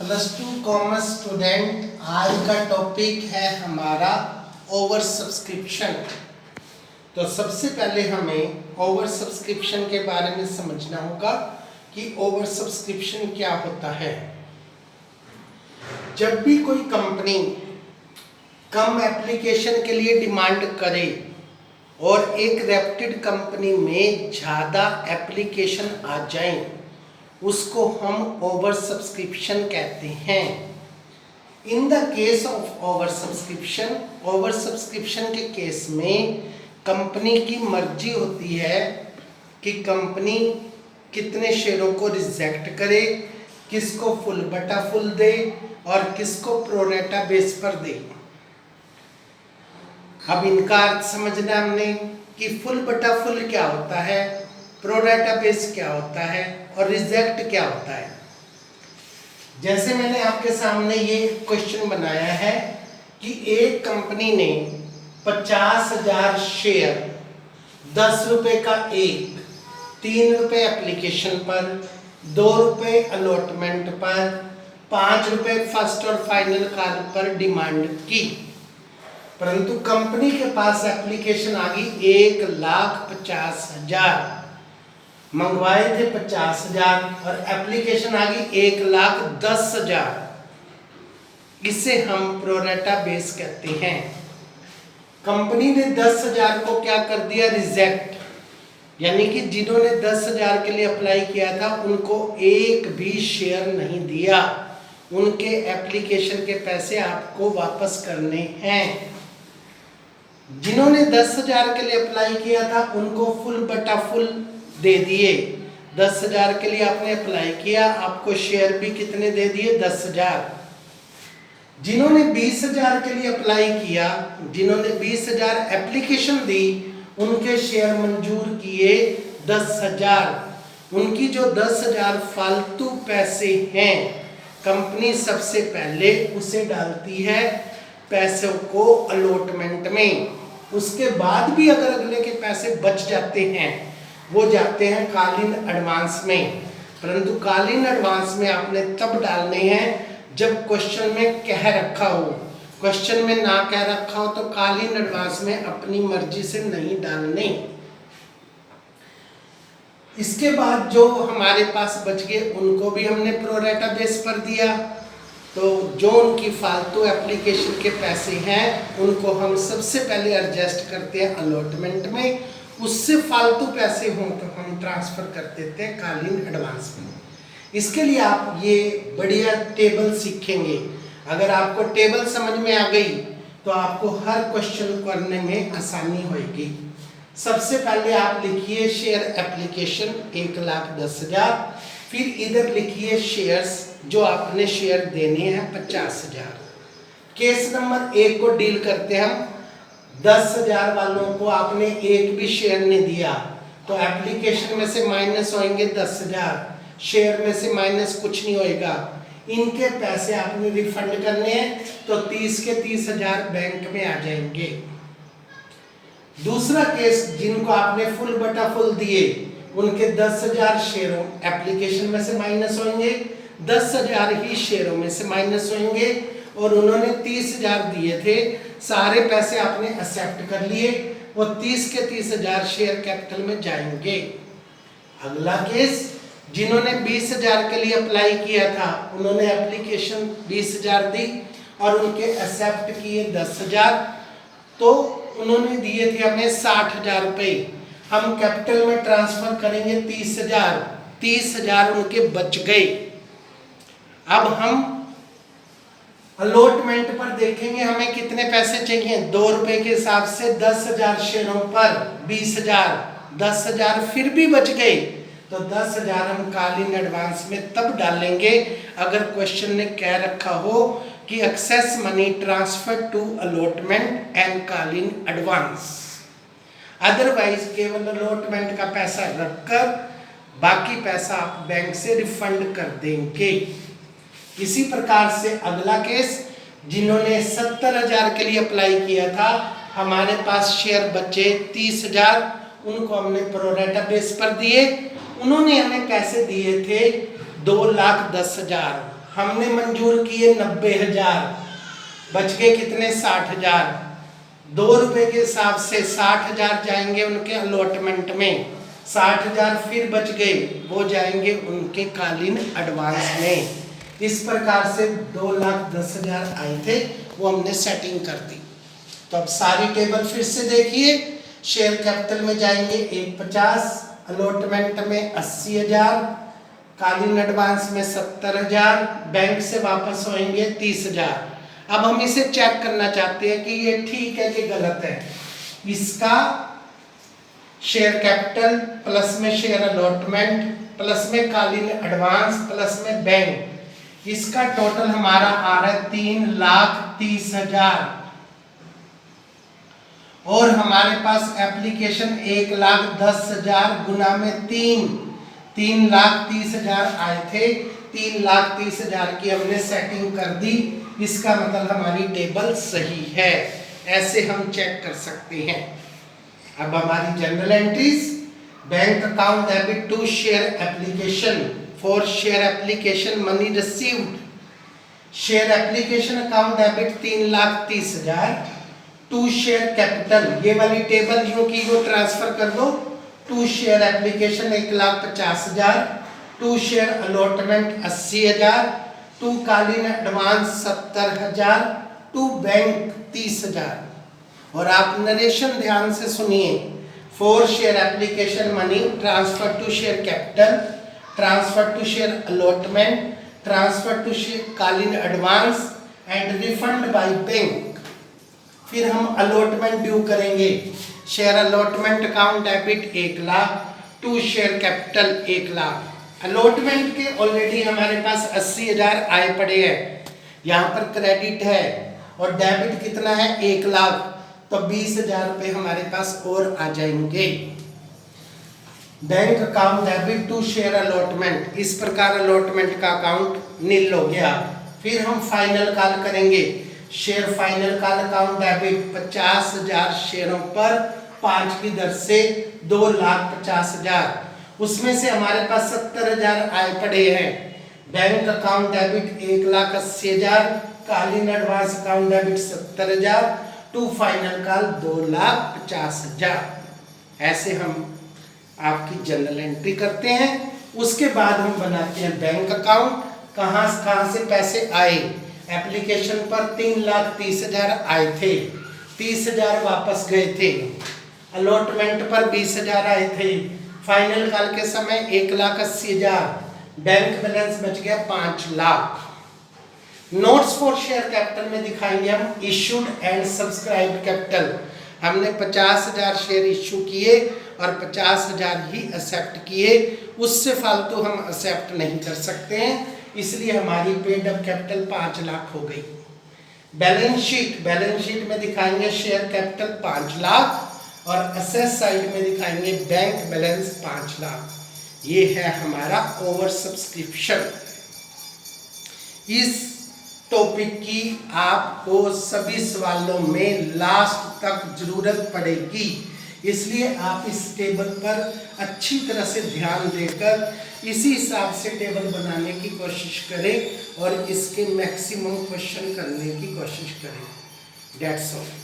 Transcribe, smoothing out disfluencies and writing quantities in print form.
Plus two commerce student, आज का topic है हमारा ओवर सब्सक्रिप्शन। तो सबसे पहले हमें ओवर सब्सक्रिप्शन के बारे में समझना होगा कि ओवर सब्सक्रिप्शन क्या होता है। जब भी कोई कंपनी कम एप्लीकेशन के लिए डिमांड करे और एक रेप्यूटेड कंपनी में ज़्यादा एप्लीकेशन आ जाएं, उसको हम ओवर सब्सक्रिप्शन कहते हैं। In the case of over subscription के केस में कंपनी की मर्जी होती है कि कंपनी कितने शेयरों को रिजेक्ट करे, किसको फुल बटा फुल दे और किसको प्रोरेटा बेस पर दे। अब इनका अर्थ समझना हमने कि फुल बटा फुल क्या होता है, प्रोरेटा बेस क्या होता है और रिजेक्ट क्या होता है। जैसे मैंने आपके सामने ये क्वेश्चन बनाया है कि एक कंपनी ने 50,000 शेयर 10 रुपए का एक, 3 रुपए एप्लीकेशन पर, 2 रुपए अलॉटमेंट पर, 5 रुपए फर्स्ट और फाइनल कॉल पर डिमांड की, परंतु कंपनी के पास एप्लीकेशन आ गई 1,50,000। मंगवाए थे 50,000 और एप्लीकेशन आ गई 1,10,000। इसे हम प्रोरेटा बेस कहते हैं। कंपनी ने 10,000 को क्या कर दिया, रिजेक्ट, यानी कि जिन्होंने 10,000 के लिए अप्लाई किया था उनको एक भी शेयर नहीं दिया। उनके एप्लीकेशन के पैसे आपको वापस करने हैं। जिन्होंने 10,000 के लिए अप्लाई किया था उनको फुल बटा फुल दे दिए। 10,000 के लिए आपने अप्लाई किया, आपको शेयर भी कितने दे दिए, 10,000। जिन्होंने 20,000 के लिए अप्लाई किया, जिन्होंने 20,000 एप्लीकेशन दी, उनके शेयर मंजूर किए 10,000। उनकी जो 10,000 फालतू पैसे हैं, कंपनी सबसे पहले उसे डालती है पैसों को अलॉटमेंट में। उसके बाद भी अगर अगले के पैसे बच जाते हैं वो जाते हैं कालीन एडवांस में, परंतु कालीन एडवांस में आपने तब डालने हैं जब क्वेश्चन में कह रखा हो। क्वेश्चन में ना कह रखा हो तो कालीन एडवांस में अपनी मर्जी से नहीं डालने। इसके बाद जो हमारे पास बच गए उनको भी हमने प्रोरेटा बेस पर दिया। तो जो उनकी फालतू एप्लीकेशन के पैसे हैं उनको हम सबसे पहले एडजस्ट करते हैं अलॉटमेंट में, उससे फालतू पैसे हों तो हम ट्रांसफ़र कर देते हैं कालीन एडवांस में। इसके लिए आप ये बढ़िया टेबल सीखेंगे। अगर आपको टेबल समझ में आ गई तो आपको हर क्वेश्चन करने में आसानी होगी। सबसे पहले आप लिखिए शेयर एप्लीकेशन 1,10,000, फिर इधर लिखिए शेयर्स जो आपने शेयर देने हैं 50,000। केस नंबर 1 को डील करते हैं हम। 10,000 वालों को आपने एक भी शेयर नहीं दिया तो एप्लीकेशन में से माइनस होंगे 10,000, शेयर में से माइनस कुछ नहीं होएगा। इनके पैसे आपने रिफंड करने हैं तो 30 के 30,000 बैंक में आ जाएंगे। दूसरा केस, जिनको आपने फुल बटा फुल दिए उनके 10,000 शेयरों एप्लीकेशन में से माइनस होंगे, 10,000 ही शेयरों में से माइनस होंगे और उन्होंने 30,000 दिए थे, सारे पैसे आपने एक्सेप्ट कर लिए, वो 30 के 30,000 शेयर कैपिटल में जाएंगे। अगला केस, जिन्होंने 20,000 के लिए अप्लाई किया था उन्होंने एप्लीकेशन 20,000 दी और उनके एक्सेप्ट किए 10,000, तो उन्होंने दिए थे हमें 60,000 रुपये। हम कैपिटल में ट्रांसफर करेंगे 30,000, 30,000 उनके बच गए। अब हम अलॉटमेंट पर देखेंगे हमें कितने पैसे चाहिए। 2 रुपए के हिसाब से 10,000 शेयरों पर 20,000, 10,000 फिर भी बच गए तो 10,000 हम कालीन एडवांस में तब डालेंगे अगर क्वेश्चन ने कह रखा हो कि excess money transfer to allotment and calling advance. Otherwise केवल अलॉटमेंट का पैसा रखकर बाकी पैसा आप बैंक से रिफंड कर देंगे। इसी प्रकार से अगला केस, जिन्होंने 70,000 के लिए अप्लाई किया था, हमारे पास शेयर बचे 30,000, उनको हमने प्रोरेटा बेस पर दिए। उन्होंने हमें पैसे दिए थे 2,10,000 हमने मंजूर किए 90,000, बच गए कितने 60,000। 2 रुपए के हिसाब से 60,000 जाएंगे उनके अलॉटमेंट में, 60,000 फिर बच गए, वो जाएंगे उनके कालीन एडवांस में। इस प्रकार से 2,10,000 आए थे, वो हमने सेटिंग कर दी। तो अब सारी टेबल फिर से देखिए। शेयर कैपिटल में जाएंगे 150, अलॉटमेंट में 80,000, कालीन एडवांस में 70,000, बैंक से वापस होंगे 30,000। अब हम इसे चेक करना चाहते हैं कि ये ठीक है कि गलत है। इसका शेयर कैपिटल प्लस में शेयर अलॉटमेंट प्लस में कालीन एडवांस प्लस में बैंक, इसका टोटल हमारा आ रहा है 3,30,000 और हमारे पास एप्लीकेशन 1,10,000 गुना में 3,30,000 आए थे। 3,30,000 की हमने सेटिंग कर दी, इसका मतलब हमारी टेबल सही है। ऐसे हम चेक कर सकते हैं। अब हमारी general entries, bank account debit to share application for share application money received, share application account debit 3,30,000 to share capital, ये वाली टेबल यूं की वो ट्रांसफर कर दो। To share application 1,50,000, to share allotment 80,000, to call in advance 70,000, to bank 30,000। और आप narration ध्यान से सुनिए। For share application money transfer to share capital, transfer to share allotment, transfer to share कालीन advance and refund by bank. फिर हम allotment due करेंगे। Share allotment account debit 1,00,000, to share capital 1,00,000। Allotment के already हमारे पास 80,000 आए पड़े हैं, यहाँ पर क्रेडिट है और डेबिट कितना है 1,00,000, तो 20,000 रुपये हमारे पास और आ जाएंगे। Bank account debit to share allotment, इस प्रकार अलॉटमेंट का अकाउंट नील हो गया। फिर हम फाइनल कॉल करेंगे। Share final call account debit 50,000 शेयरों पर 5 की दर से 2,50,000, उसमें से हमारे पास 70,000 आए पड़े हैं। Bank account debit 1,80,000, call in advance account debit 70,000, to final call 2,50,000। ऐसे हम आपकी जनरल एंट्री करते हैं। उसके बाद हम बनाते हैं बैंक अकाउंट। कहाँ से पैसे आए। एप्लीकेशन पर 3,30,000 आए थे, 30,000 वापस गए थे। अलॉटमेंट पर 20,000 आए थे। फाइनल कॉल के समय 1,80,000, बैंक बैलेंस बच गया 5,00,000। नोट्स फॉर शेयर कैपिटल में दिखाएंगे हम इशूड एंड सब्सक्राइब्ड कैपिटल। हमने 50,000 शेयर इशू किए और 50,000 ही एक्सेप्ट किए, उससे फालतू हम एक्सेप्ट नहीं कर सकते हैं, इसलिए हमारी पेड अप कैपिटल 5,00,000 हो गई। बैलेंस शीट में दिखाएंगे शेयर कैपिटल 5,00,000 और एसेट साइड में दिखाएंगे बैंक बैलेंस 5,00,000। ये है हमारा ओवर सब्सक्रिप्शन। इस टॉपिक की आपको सभी सवालों में लास्ट तक जरूरत पड़ेगी, इसलिए आप इस टेबल पर अच्छी तरह से ध्यान देकर इसी हिसाब से टेबल बनाने की कोशिश करें और इसके मैक्सिमम क्वेश्चन करने की कोशिश करें। That's all.